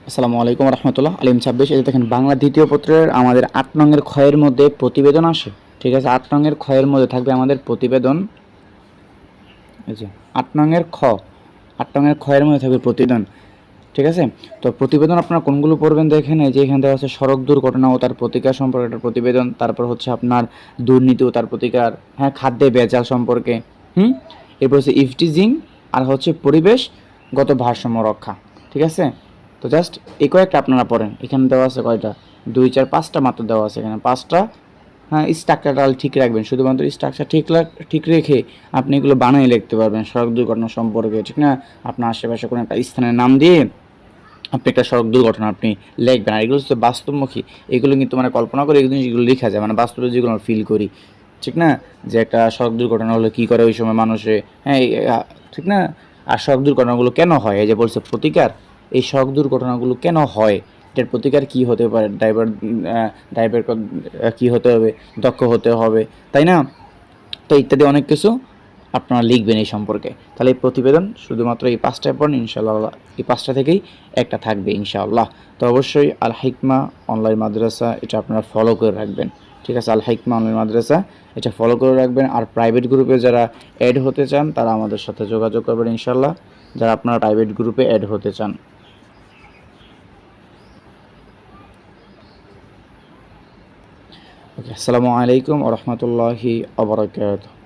আসসালামু আলাইকুম রহমতুল্লাহ। আলিম 26 এই দেখেন বাংলা দ্বিতীয় পত্রের আমাদের ৮ নংয়ের ক্ষয়ের মধ্যে প্রতিবেদন আসে। ঠিক আছে, ৮ নংয়ের ক্ষয়ের মধ্যে থাকবে আমাদের প্রতিবেদন। এই যে ৮ নংয়ের খ, ৮ নংয়ের ক্ষয়ের মধ্যে থাকবে প্রতিবেদন। ঠিক আছে, তো প্রতিবেদন আপনারা কোনগুলো পড়বেন দেখেন, এই যে এখানে দেওয়া আছে সড়ক দুর্ঘটনা ও তার প্রতিকার সম্পর্কে একটা প্রতিবেদন, তারপর হচ্ছে আপনার দুর্নীতি ও তার প্রতিকার, হ্যাঁ খাদ্যে ভেজাল সম্পর্কে, এরপর হচ্ছে ইফটিজিং, আর হচ্ছে পরিবেশগত ভারসাম্য রক্ষা। ঠিক আছে, তো জাস্ট এই কয়েকটা আপনারা পড়েন। এখানে দেওয়া আছে কয়টা, 2 4 5টা মাত্র দেওয়া আছে এখানে 5টা। হ্যাঁ, স্ট্রাকচারটা ঠিক রাখবেন, শুধুমাত্র স্ট্রাকচার ঠিক রেখে আপনি এগুলো বানিয়ে লিখতে পারবেন সড়ক দুর্ঘটনা সম্পর্কে। ঠিক না, আপনার আশেপাশে কোনো একটা স্থানের নাম দিয়ে আপনি একটা সড়ক দুর্ঘটনা আপনি লিখবেন। আর এগুলো হচ্ছে বাস্তবমুখী, এগুলো কিন্তু মানে কল্পনা করে এগুলো জিনিসগুলো লেখা যায়, মানে বাস্তবে যেগুলো আমরা ফিল করি। ঠিক না, যে একটা সড়ক দুর্ঘটনা হলে কী করে ওই সময় মানুষে, হ্যাঁ ঠিক না। আর সড়ক দুর্ঘটনাগুলো কেন হয়, এই যে বলছে প্রতিকার, এই সড়ক দুর্ঘটনাগুলো কেন হয়, এটার প্রতিকার কী হতে পারে, ড্রাইভার কী হতে হবে, দক্ষ হতে হবে, তাই না। তো ইত্যাদি অনেক কিছু আপনারা লিখবেন এই সম্পর্কে। তাহলে এই প্রতিবেদন শুধুমাত্র এই 5টায় পড়েন, ইনশাআল্লাহ এই 5টা থেকেই একটা থাকবে ইনশাআল্লাহ। তো অবশ্যই আল হিকমা অনলাইন মাদ্রাসা এটা আপনারা ফলো করে রাখবেন। ঠিক আছে, আল হিকমা অনলাইন মাদ্রাসা এটা ফলো করে রাখবেন। আর প্রাইভেট গ্রুপে যারা অ্যাড হতে চান তারা আমাদের সাথে যোগাযোগ করবেন ইনশাআল্লাহ, যারা আপনারা প্রাইভেট গ্রুপে অ্যাড হতে চান। ওকে, আসসালামু আলাইকুম ওয়া রাহমাতুল্লাহি ওয়া বারাকাতুহু।